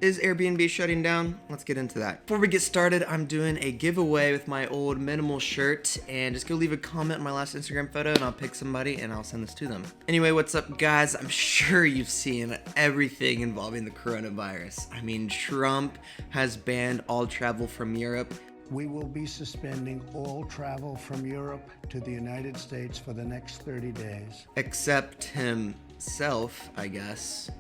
Is Airbnb shutting down? Let's get into that. Before we get started, I'm doing a giveaway with my old minimal shirt, and just go leave a comment on my last Instagram photo and I'll pick somebody and I'll send this to them. Anyway, what's up guys? I'm sure you've seen everything involving the coronavirus. I mean, Trump has banned all travel from Europe. We will be suspending all travel from Europe to the United States for the next 30 days. Except himself, I guess.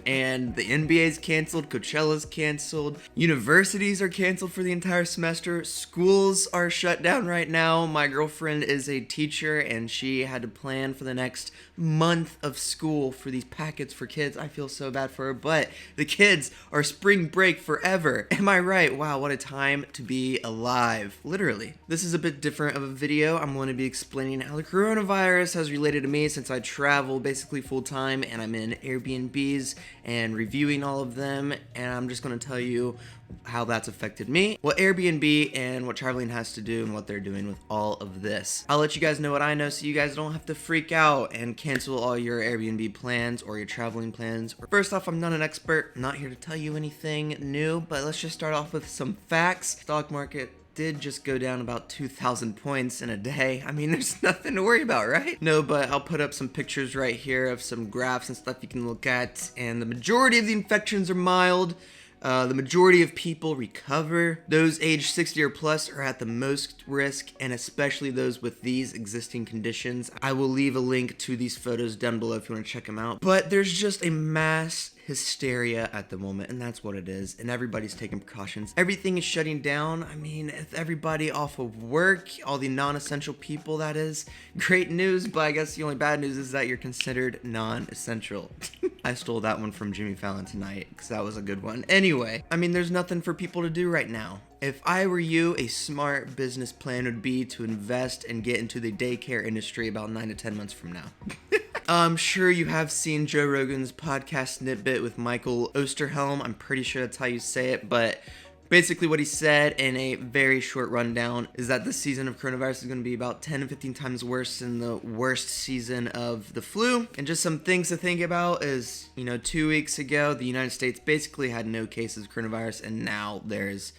And the NBA's canceled, Coachella's canceled, universities are canceled for the entire semester, schools are shut down right now. My girlfriend is a teacher and she had to plan for the next month of school for these packets for kids. I feel so bad for her, but the kids are spring break forever. Am I right? Wow, what a time to be alive. Literally. This is a bit different of a video. I'm going to be explaining how the coronavirus has related to me since I travel basically full time and I'm in Airbnbs and reviewing all of them, and I'm just going to tell you how that's affected me, what Airbnb and what traveling has to do, and what they're doing with all of this. I'll let you guys know what I know so you guys don't have to freak out and cancel all your Airbnb plans or your traveling plans. First off, I'm not an expert, I'm not here to tell you anything new, but let's just start off with some facts. Stock market did just go down about 2,000 points in a day. I mean, there's nothing to worry about, right? No, but I'll put up some pictures right here of some graphs and stuff you can look at, and the majority of the infections are mild. The majority of people recover. Those aged 60 or plus are at the most risk, and especially those with these existing conditions. I will leave a link to these photos down below if you want to check them out. But there's just a mass hysteria at the moment, and that's what it is, and everybody's taking precautions. Everything is shutting down. I mean, if everybody off of work, all the non-essential people, that is great news, but I guess the only bad news is that you're considered non-essential. I stole that one from Jimmy Fallon tonight because that was a good one. Anyway, I mean, there's nothing for people to do right now. If I were you, a smart business plan would be to invest and get into the daycare industry about 9 to 10 months from now. I'm sure you have seen Joe Rogan's podcast snippet with Michael Osterhelm. I'm pretty sure that's how you say it, but basically what he said in a very short rundown is that this season of coronavirus is going to be about 10 to 15 times worse than the worst season of the flu. And just some things to think about is, 2 weeks ago, the United States basically had no cases of coronavirus, and now there's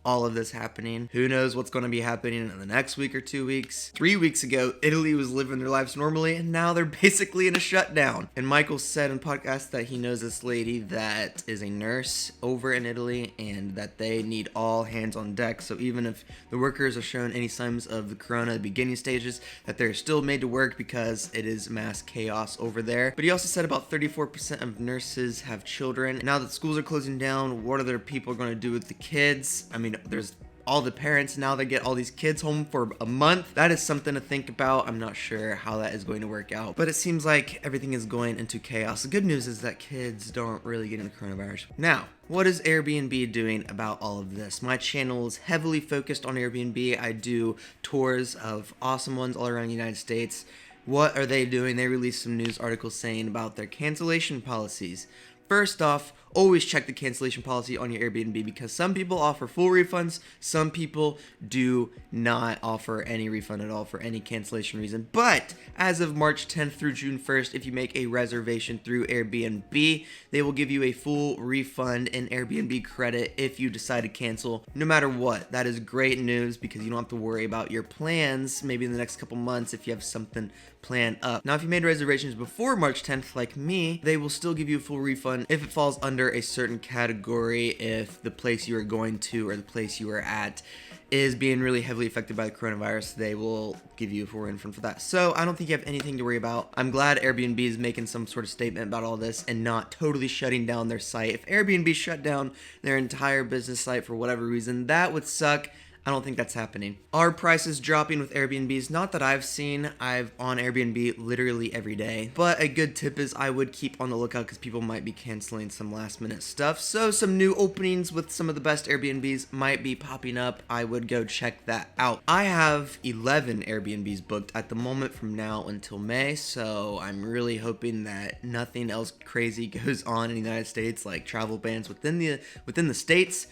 all of this happening. Who knows what's going to be happening in the next week or 2 weeks. 3 weeks ago, Italy was living their lives normally, and now they're basically in a shutdown. And Michael said in podcast that he knows this lady that is a nurse over in Italy, and that they need all hands on deck. So even if the workers are showing any signs of the corona at the beginning stages, that they're still made to work because it is mass chaos over there. But he also said about 34% of nurses have children. And now that schools are closing down, what other people are going to do with the kids? I mean, there's all the parents now that get all these kids home for a month. That is something to think about. I'm not sure how that is going to work out, but it seems like everything is going into chaos. The good news is that kids don't really get into coronavirus. Now, what is Airbnb doing about all of this? My channel is heavily focused on Airbnb. I do tours of awesome ones all around the United States. What are they doing? They released some news articles saying about their cancellation policies. First off, always check the cancellation policy on your Airbnb because some people offer full refunds, some people do not offer any refund at all for any cancellation reason. But as of March 10th through June 1st, if you make a reservation through Airbnb, they will give you a full refund in Airbnb credit if you decide to cancel, no matter what. That is great news because you don't have to worry about your plans maybe in the next couple months if you have something planned up. Now, if you made reservations before March 10th like me, they will still give you a full refund if it falls under a certain category. If the place you are going to or the place you are at is being really heavily affected by the coronavirus, they will give you a full refund for that. So I don't think you have anything to worry about. I'm glad Airbnb is making some sort of statement about all this and not totally shutting down their site. If Airbnb shut down their entire business site for whatever reason, that would suck. I don't think that's happening. Are prices dropping with Airbnbs? Not that I've seen. I'm on Airbnb literally every day. But a good tip is I would keep on the lookout because people might be canceling some last minute stuff. So some new openings with some of the best Airbnbs might be popping up. I would go check that out. I have 11 Airbnbs booked at the moment from now until May. So I'm really hoping that nothing else crazy goes on in the United States, like travel bans within the states.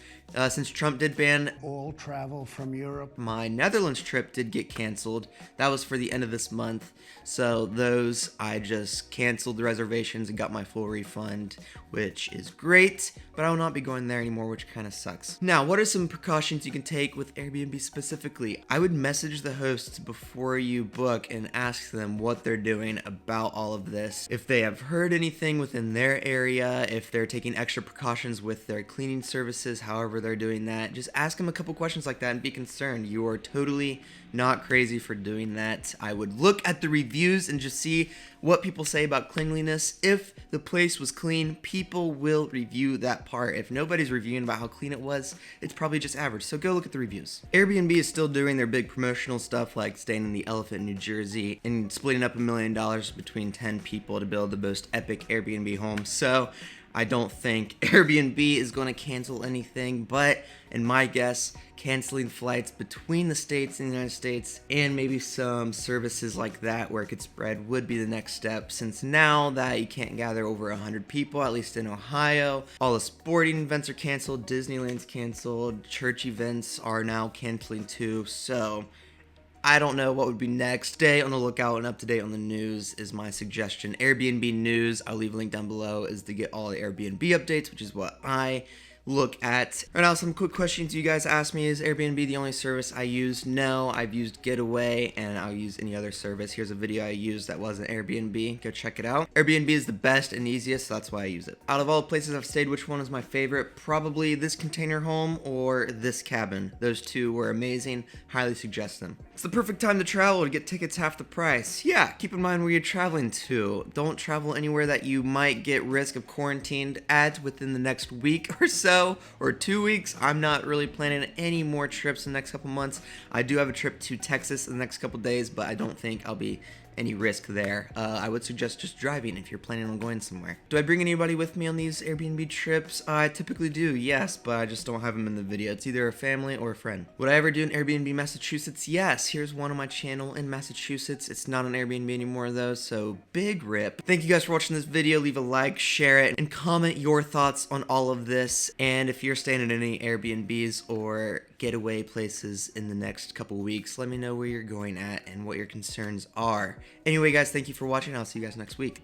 Since Trump did ban all travel from Europe. My Netherlands trip did get canceled. That was for the end of this month. So those, I just canceled the reservations and got my full refund, which is great, but I will not be going there anymore, which kind of sucks. Now, what are some precautions you can take with Airbnb specifically? I would message the hosts before you book and ask them what they're doing about all of this. If they have heard anything within their area, if they're taking extra precautions with their cleaning services, however they're doing that, just ask them a couple questions like that and be concerned. You are totally not crazy for doing that. I would look at the reviews and just see what people say about cleanliness. If the place was clean, people will review that part. If nobody's reviewing about how clean it was, it's probably just average. So go look at the reviews. Airbnb is still doing their big promotional stuff like staying in the Elephant in New Jersey and splitting up $1 million between 10 people to build the most epic Airbnb home. So I don't think Airbnb is going to cancel anything, but in my guess, canceling flights between the states and the United States and maybe some services like that where it could spread would be the next step, since now that you can't gather over 100 people, at least in Ohio, all the sporting events are canceled, Disneyland's canceled, church events are now canceling too, so I don't know what would be next. Stay on the lookout and up to date on the news is my suggestion. Airbnb news, I'll leave a link down below, is to get all the Airbnb updates, which is what I look at. Right now, some quick questions you guys asked me. Is Airbnb the only service I use? No, I've used Getaway and I'll use any other service. Here's a video I used that wasn't Airbnb. Go check it out. Airbnb is the best and easiest, so that's why I use it. Out of all the places I've stayed, which one is my favorite? Probably this container home or this cabin. Those two were amazing. Highly suggest them. It's the perfect time to travel to get tickets half the price. Yeah, keep in mind where you're traveling to. Don't travel anywhere that you might get risk of quarantined at within the next week or so. Or 2 weeks. I'm not really planning any more trips in the next couple months. I do have a trip to Texas in the next couple days, but I don't think I'll be any risk there. I would suggest just driving if you're planning on going somewhere. Do I bring anybody with me on these Airbnb trips? I typically do, yes, but I just don't have them in the video. It's either a family or a friend. Would I ever do an Airbnb Massachusetts? Yes, here's one on my channel in Massachusetts. It's not on Airbnb anymore though, so big rip. Thank you guys for watching this video. Leave a like, share it, and comment your thoughts on all of this. And if you're staying at any Airbnbs or getaway places in the next couple weeks, let me know where you're going at and what your concerns are. Anyway guys, thank you for watching. I'll see you guys next week.